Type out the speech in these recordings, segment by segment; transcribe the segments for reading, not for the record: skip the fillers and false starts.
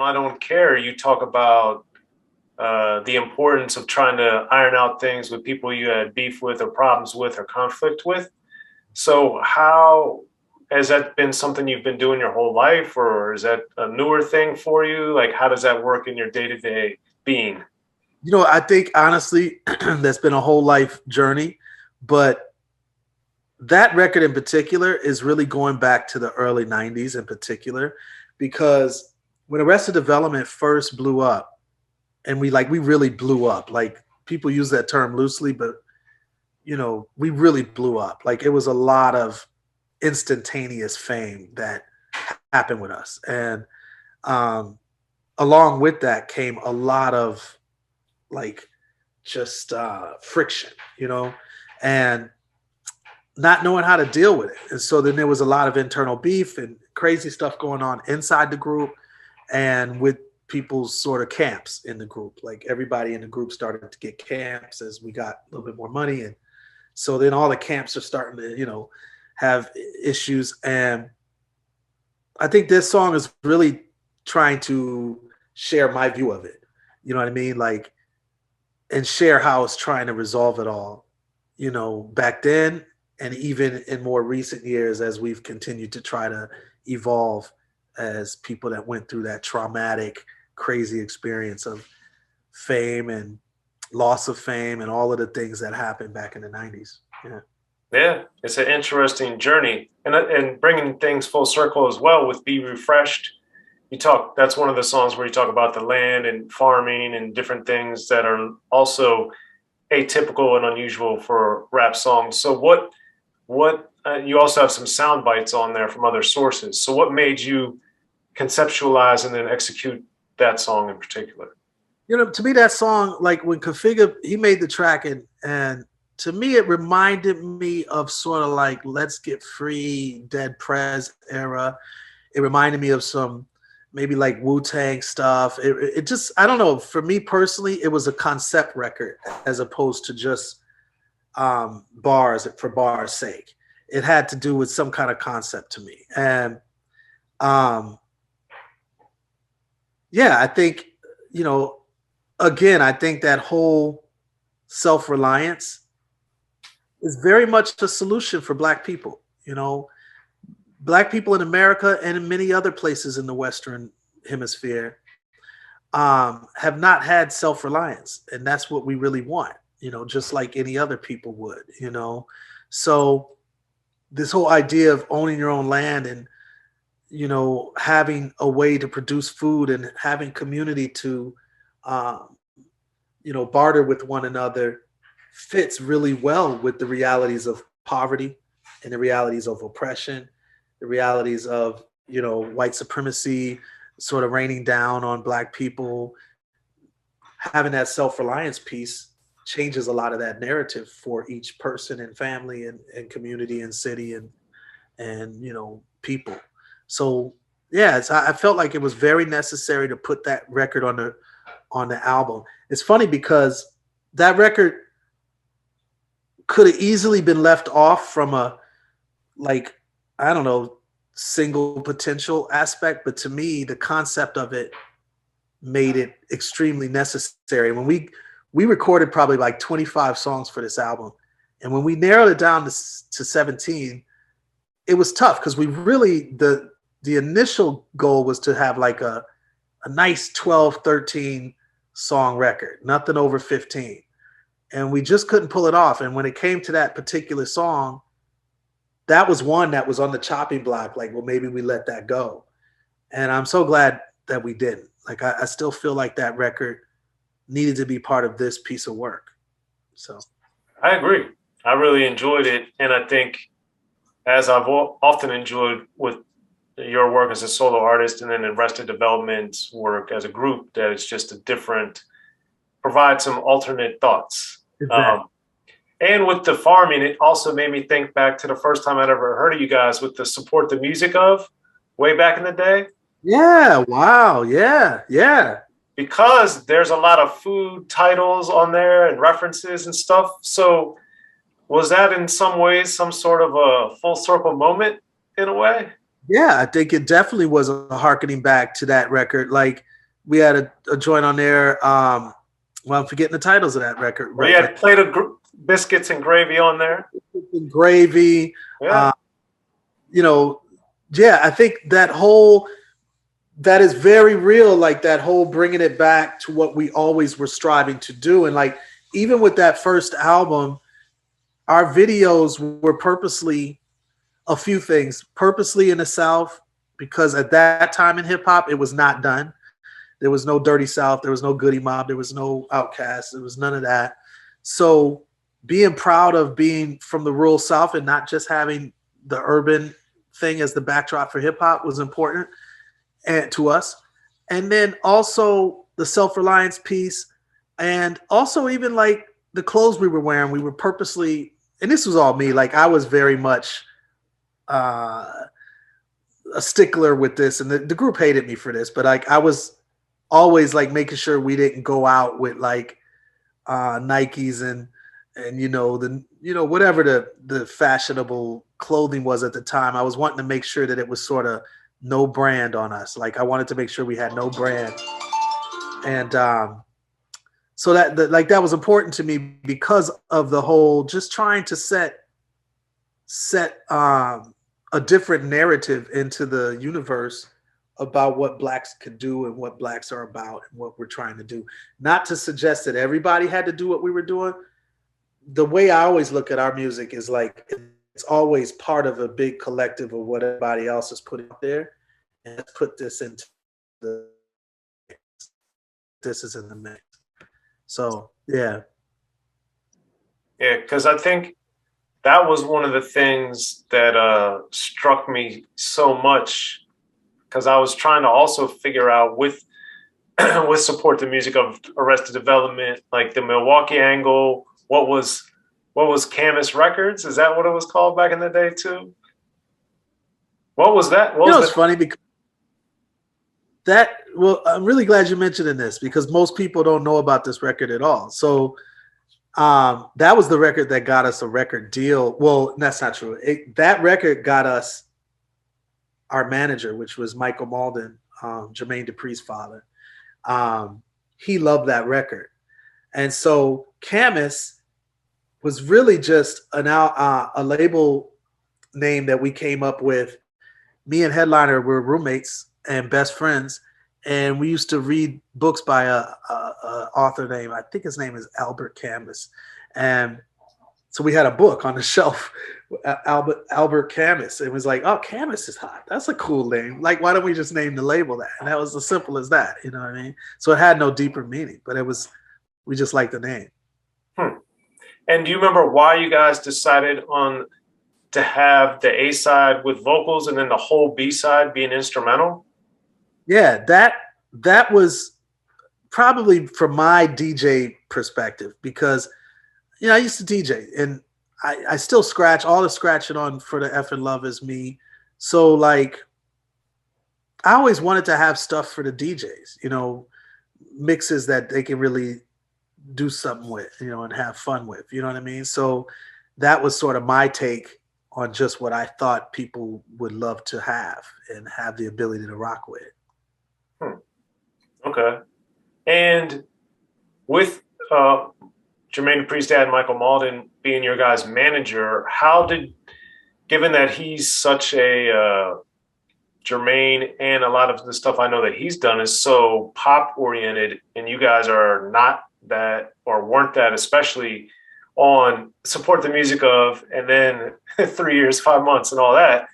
I Don't Care, you talk about the importance of trying to iron out things with people you had beef with or problems with or conflict with. So how has that been something you've been doing your whole life, or is that a newer thing for you? Like, how does that work in your day-to-day being? You know, I think honestly, that's been a whole life journey, but that record in particular is really going back to the early 90s in particular, because when Arrested Development first blew up, and we really blew up. Like people use that term loosely, but you know, we really blew up. Like it was a lot of instantaneous fame that happened with us. And um, along with that came a lot of like just friction, you know, and not knowing how to deal with it. And so then there was a lot of internal beef and crazy stuff going on inside the group and with people's sort of camps in the group. Like everybody in the group started to get camps as we got a little bit more money. And so then all the camps are starting to, you know, have issues. And I think this song is really trying to share my view of it. You know what I mean? Like, and share how it's trying to resolve it all, you know, back then and even in more recent years as we've continued to try to evolve as people that went through that traumatic, crazy experience of fame and loss of fame and all of the things that happened back in the 90s. Yeah. Yeah, it's an interesting journey, and bringing things full circle as well with "Be Refreshed." You talk. That's one of the songs where you talk about the land and farming and different things that are also atypical and unusual for rap songs. So what you also have some sound bites on there from other sources. So what made you conceptualize and then execute that song in particular? You know, to me, that song, like when Configure, he made the track, and to me, it reminded me of sort of like Let's Get Free, Dead Prez era. It reminded me of some maybe like Wu-Tang stuff. It just, I don't know. For me personally, it was a concept record as opposed to just bars for bars' sake. It had to do with some kind of concept to me. And yeah, I think, you know, again, I think that whole self-reliance is very much a solution for Black people. You know, Black people in America and in many other places in the Western Hemisphere have not had self-reliance. And that's what we really want, you know, just like any other people would, you know. So this whole idea of owning your own land and, you know, having a way to produce food and having community to, you know, barter with one another fits really well with the realities of poverty and the realities of oppression, the realities of, you know, white supremacy sort of raining down on Black people. Having that self-reliance piece changes a lot of that narrative for each person and family and community and city and you know, people. So yeah, I felt like it was very necessary to put that record on the album. It's funny because that record could have easily been left off from a, like, I don't know, single potential aspect, but to me, the concept of it made it extremely necessary. When we recorded probably like 25 songs for this album, and when we narrowed it down to 17, it was tough because we really, the initial goal was to have like a nice 12, 13 song record, nothing over 15. And we just couldn't pull it off. And when it came to that particular song, that was one that was on the chopping block. Like, well, maybe we let that go. And I'm so glad that we didn't. Like, I still feel like that record needed to be part of this piece of work. So I agree. I really enjoyed it. And I think, as I've often enjoyed with your work as a solo artist and then Arrested Development's work as a group, that it's just a different, provide some alternate thoughts. exactly. And with the farming, it also made me think back to the first time I'd ever heard of you guys with the Support the Music of way back in the day. Yeah. Wow. Yeah. Yeah. Because there's a lot of food titles on there and references and stuff. So was that in some ways some sort of a full circle moment in a way? Yeah. I think it definitely was a harkening back to that record. Like, We had a joint on there. Well, I'm forgetting the titles of that record. We had Plate of Biscuits and Gravy on there. Gravy. Yeah. Yeah, I think that is very real. Like that whole bringing it back to what we always were striving to do. And like, even with that first album, our videos were purposely a few things, purposely in the South, because at that time in hip hop, it was not done. There was no Dirty South. There was no Goody Mob. There was no Outkast. There was none of that. So being proud of being from the rural South and not just having the urban thing as the backdrop for hip hop was important and to us. And then also the self-reliance piece, and also even like the clothes we were wearing, we were purposely, and this was all me, like I was very much a stickler with this, and the group hated me for this, but like I was always like making sure we didn't go out with like Nikes and whatever the fashionable clothing was at the time. I was wanting to make sure that it was sort of no brand on us. Like I wanted to make sure we had no brand. And so that was important to me because of the whole just trying to set a different narrative into the universe about what blacks could do and what blacks are about and what we're trying to do. Not to suggest that everybody had to do what we were doing. The way I always look at our music is like it's always part of a big collective of what everybody else is putting out there. And let's put this into this is in the mix. So yeah. Yeah, because I think that was one of the things that struck me so much, because I was trying to also figure out with support the music of Arrested Development, like the Milwaukee angle. What was Camus Records? Is that what it was called back in the day too? What was that? It's funny because I'm really glad you mentioned this because most people don't know about this record at all. So that was the record that got us a record deal. Well, that's not true. That record got us our manager, which was Michael Maudlin, Jermaine Dupri's father. He loved that record. And so Camus was really just a label name that we came up with. Me and Headliner were roommates and best friends, and we used to read books by a author named, I think his name is Albert Camus. And so we had a book on the shelf, Albert Camus. It was like, oh, Camus is hot. That's a cool name. Like, why don't we just name the label that? And that was as simple as that. You know what I mean? So it had no deeper meaning, but we just liked the name. And do you remember why you guys decided on to have the A side with vocals and then the whole B side being instrumental? Yeah, that was probably from my DJ perspective because, I used to DJ and I still scratch. All the scratching on For the Effing Love Is Me. So like, I always wanted to have stuff for the DJs, mixes that they can really do something with, and have fun with, you know what I mean? So that was sort of my take on just what I thought people would love to have and have the ability to rock with. Okay. And with Jermaine Dupri's dad, Michael Maudlin, being your guys' manager, given that he's such a Jermaine and a lot of the stuff I know that he's done is so pop oriented and you guys are not that or weren't that, especially on Support the Music of, and then 3 years, 5 months and all that.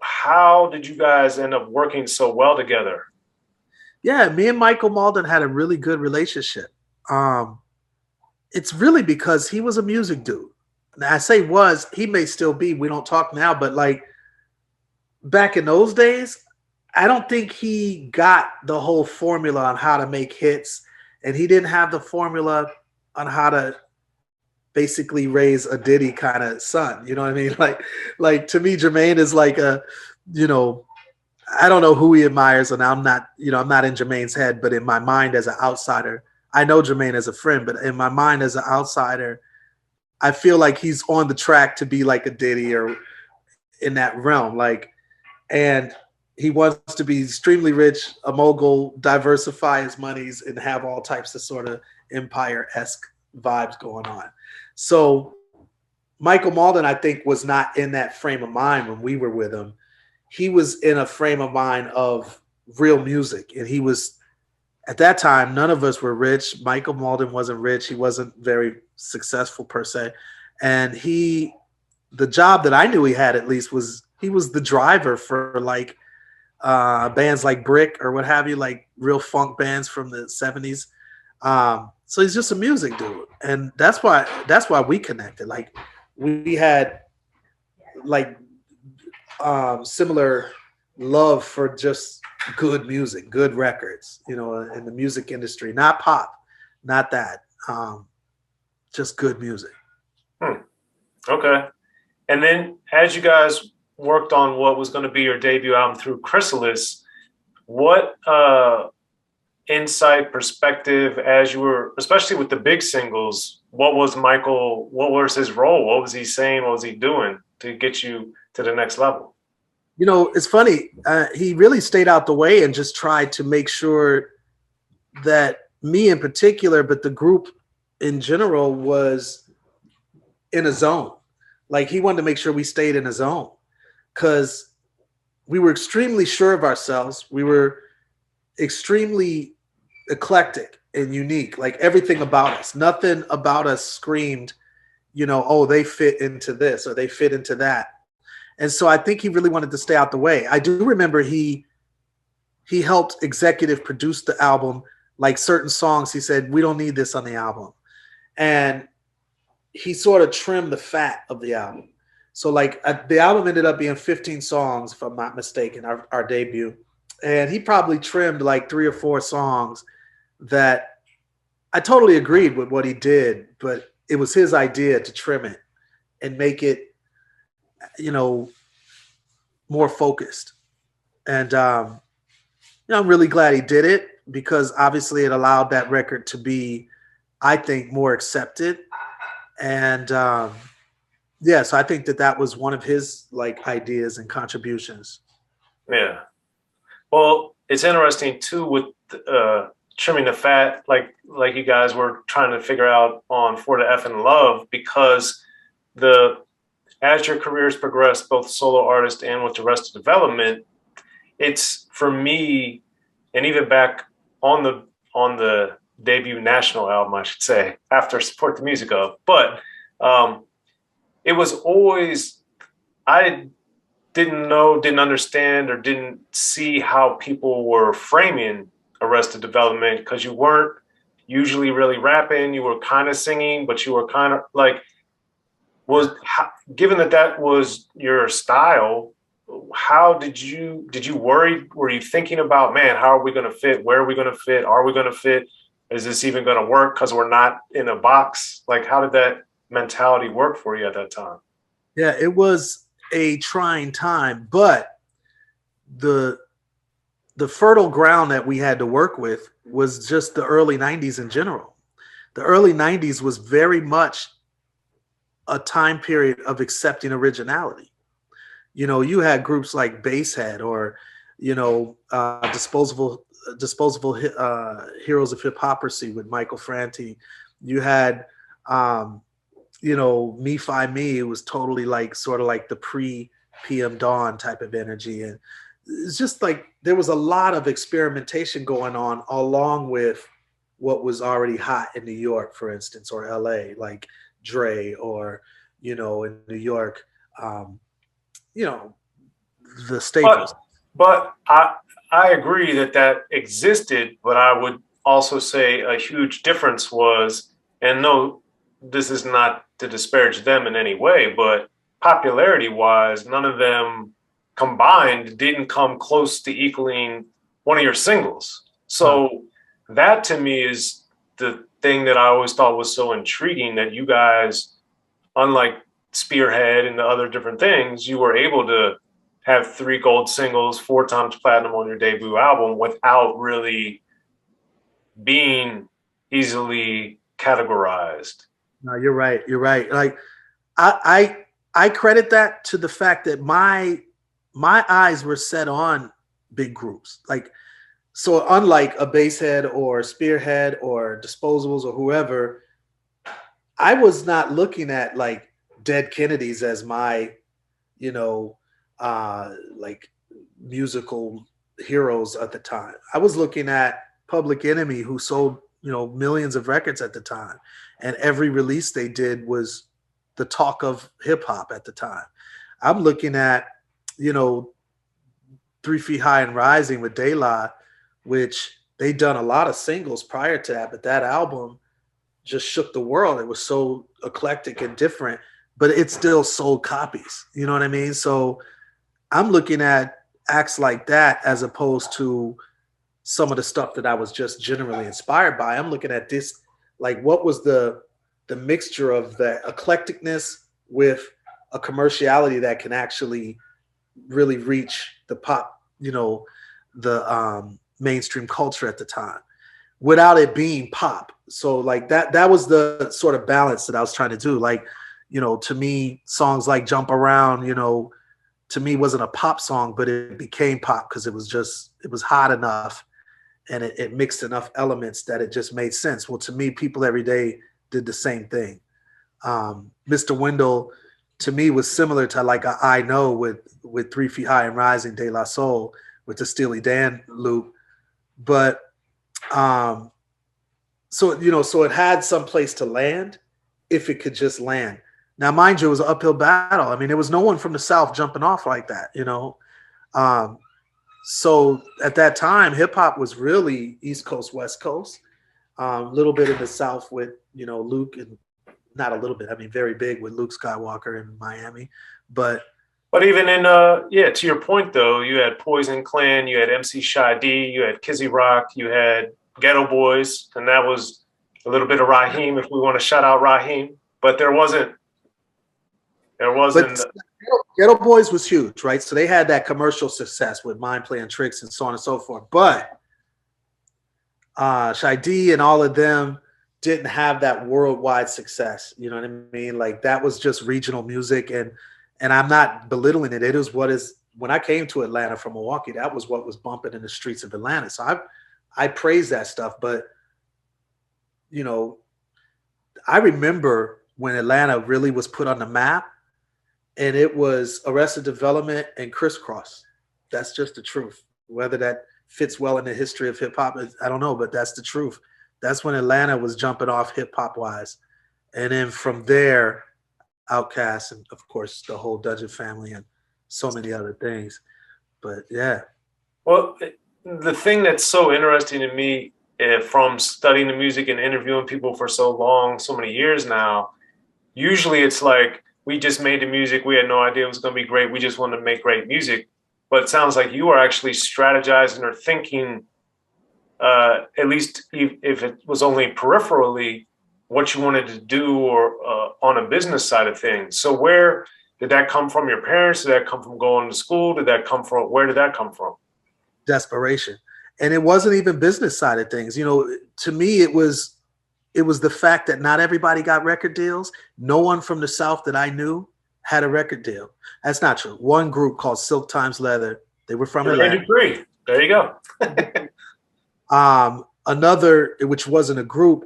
How did you guys end up working so well together? Yeah, me and Michael Maudlin had a really good relationship. It's really because he was a music dude. Now I say was, he may still be, we don't talk now, but like back in those days, I don't think he got the whole formula on how to make hits. And he didn't have the formula on how to basically raise a Diddy kind of son. You know what I mean? Like to me, Jermaine is like I don't know who he admires, and I'm not in Jermaine's head, but in my mind as an outsider, I know Jermaine as a friend, but in my mind as an outsider, I feel like he's on the track to be like a Diddy or in that realm. And he wants to be extremely rich, a mogul, diversify his monies, and have all types of sort of empire-esque vibes going on. So Michael Maudlin, I think, was not in that frame of mind when we were with him. He was in a frame of mind of real music. And he was, at that time, none of us were rich. Michael Maudlin wasn't rich. He wasn't very successful per se. And the job that I knew he had at least was he was the driver for like bands like Brick or what have you, like real funk bands from the 70s. So he's just a music dude. And that's why we connected. Like we had like similar love for just good music, good records, you know, in the music industry, not pop, not that, just good music. Okay. And then as you guys worked on what was going to be your debut album through Chrysalis, what insight, perspective, as you were, especially with the big singles, what was his role? What was he saying? What was he doing to get you to the next level? You know, it's funny. He really stayed out the way and just tried to make sure that me in particular, but the group in general, was in a zone. Like he wanted to make sure we stayed in a zone because we were extremely sure of ourselves. We were extremely eclectic and unique. Like everything about us, nothing about us screamed, you know, oh, they fit into this or they fit into that. And so I think he really wanted to stay out the way. I do remember he helped executive produce the album. Like certain songs, he said, we don't need this on the album. And he sort of trimmed the fat of the album. So like the album ended up being 15 songs, if I'm not mistaken, our debut. And he probably trimmed like 3 or 4 songs that I totally agreed with what he did, but it was his idea to trim it and make it, you know, more focused. And, you know, I'm really glad he did it because obviously it allowed that record to be, I think, more accepted. And yeah, so I think that was one of his like ideas and contributions. Yeah. Well, it's interesting too with trimming the fat, like you guys were trying to figure out on For the F and Love, because as your careers progressed, both solo artist and with Arrested Development, it's for me, and even back on the debut national album, I should say, after Support the Music of, but it was always, I didn't understand, or didn't see how people were framing Arrested Development, because you weren't usually really rapping, you were kind of singing, but you were kind of like, given that was your style, how did you worry? Were you thinking about, man, how are we going to fit? Where are we going to fit? Are we going to fit? Is this even going to work because we're not in a box? Like, how did that mentality work for you at that time? Yeah, it was a trying time, but the fertile ground that we had to work with was just the early 90s in general. The early 90s was very much a time period of accepting originality. You know, you had groups like Basshead or, you know, Disposable Heroes of Hypocrisy with Michael Franti. You had, you know, Me Fi Me. It was totally like sort of like the pre-PM Dawn type of energy. And it's just like there was a lot of experimentation going on along with what was already hot in New York, for instance, or LA, like Dre, or, you know, in New York, you know, the staples. But I agree that existed, but I would also say a huge difference was, and no, this is not to disparage them in any way, but popularity wise, none of them combined didn't come close to equaling one of your singles. So that to me is the thing that I always thought was so intriguing, that you guys, unlike Spearhead and the other different things, you were able to have 3 gold singles, 4 times platinum on your debut album without really being easily categorized. No, you're right. You're right. Like I credit that to the fact that my eyes were set on big groups. Like, so unlike a Basehead or Spearhead or Disposables or whoever, I was not looking at like Dead Kennedys as my, you know, like musical heroes at the time. I was looking at Public Enemy, who sold, you know, millions of records at the time, and every release they did was the talk of hip hop at the time. I'm looking at, you know, 3 Feet High and Rising with De La, which they'd done a lot of singles prior to that, but that album just shook the world. It was so eclectic and different, but it still sold copies. You know what I mean? So I'm looking at acts like that as opposed to some of the stuff that I was just generally inspired by. I'm looking at this, like, what was the mixture of the eclecticness with a commerciality that can actually really reach the pop, you know, the mainstream culture at the time without it being pop. So like that was the sort of balance that I was trying to do. Like, you know, to me, songs like Jump Around, you know, to me wasn't a pop song, but it became pop because it was hot enough and it mixed enough elements that it just made sense. Well, to me, People Every Day did the same thing. Mr. Wendell, to me, was similar to like I Know with 3 Feet High and Rising, De La Soul, with the Steely Dan loop. But so, you know, so it had some place to land if it could just land. Now, mind you, it was an uphill battle. I mean, there was no one from the South jumping off like that, you know. So at that time, hip hop was really East Coast, West Coast, a little bit in the South with, you know, Luke, and not a little bit, I mean, very big with Luke Skywalker in Miami. But even in, yeah, to your point, though, you had Poison Clan, you had MC Shy D, you had Kizzy Rock, you had Ghetto Boys, and that was a little bit of Raheem, if we want to shout out Raheem. But there wasn't. But Ghetto Boys was huge, right? So they had that commercial success with Mind Playing Tricks and so on and so forth. But Shy D and all of them didn't have that worldwide success. You know what I mean? Like that was just regional music, and I'm not belittling it. It is what is. When I came to Atlanta from Milwaukee, that was what was bumping in the streets of Atlanta. So I praise that stuff. But you know, I remember when Atlanta really was put on the map, and it was Arrested Development and Kross. That's just the truth. Whether that fits well in the history of hip hop, I don't know, but that's the truth. That's when Atlanta was jumping off hip hop wise. And then from there, Outkast, and of course the whole Dungeon family and so many other things. But yeah. Well, the thing that's so interesting to me from studying the music and interviewing people for so long, so many years now, usually it's like, we just made the music. We had no idea it was going to be great. We just wanted to make great music. But it sounds like you are actually strategizing or thinking, at least if it was only peripherally, what you wanted to do or on a business side of things. So where did that come from? Your parents? Did that come from going to school? Where did that come from? Desperation. And it wasn't even business side of things. You know, to me, it was the fact that not everybody got record deals. No one from the South that I knew had a record deal. That's not true. One group called Silk Times Leather. They were from Atlanta. There you go. Another, which wasn't a group,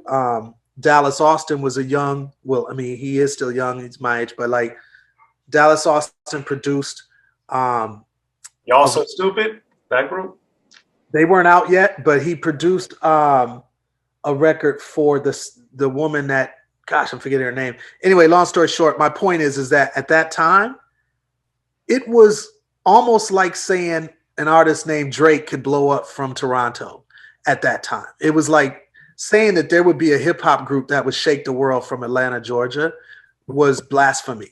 Dallas Austin was a young, well, I mean, he is still young. He's my age, but like Dallas Austin produced. Y'all So Stupid, that group? They weren't out yet, but he produced a record for the woman that, gosh, I'm forgetting her name. Anyway, long story short, my point is that at that time, it was almost like saying an artist named Drake could blow up from Toronto at that time. It was like saying that there would be a hip hop group that would shake the world from Atlanta, Georgia, was blasphemy.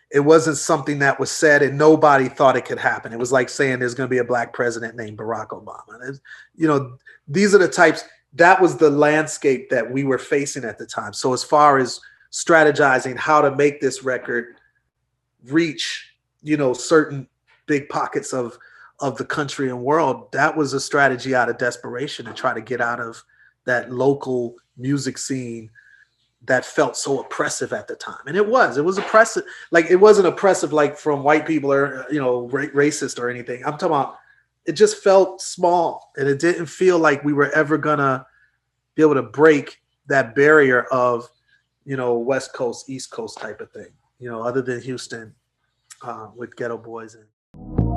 It wasn't something that was said and nobody thought it could happen. It was like saying there's going to be a black president named Barack Obama. You know, these are the types. That was the landscape that we were facing at the time. So as far as strategizing how to make this record reach, you know, certain big pockets of the country and world, that was a strategy out of desperation to try to get out of that local music scene that felt so oppressive at the time. And it was oppressive. Like, it wasn't oppressive like from white people or, you know, racist or anything. I'm talking about it just felt small, and it didn't feel like we were ever gonna be able to break that barrier of, West Coast, East Coast type of thing, other than Houston with Ghetto Boys. And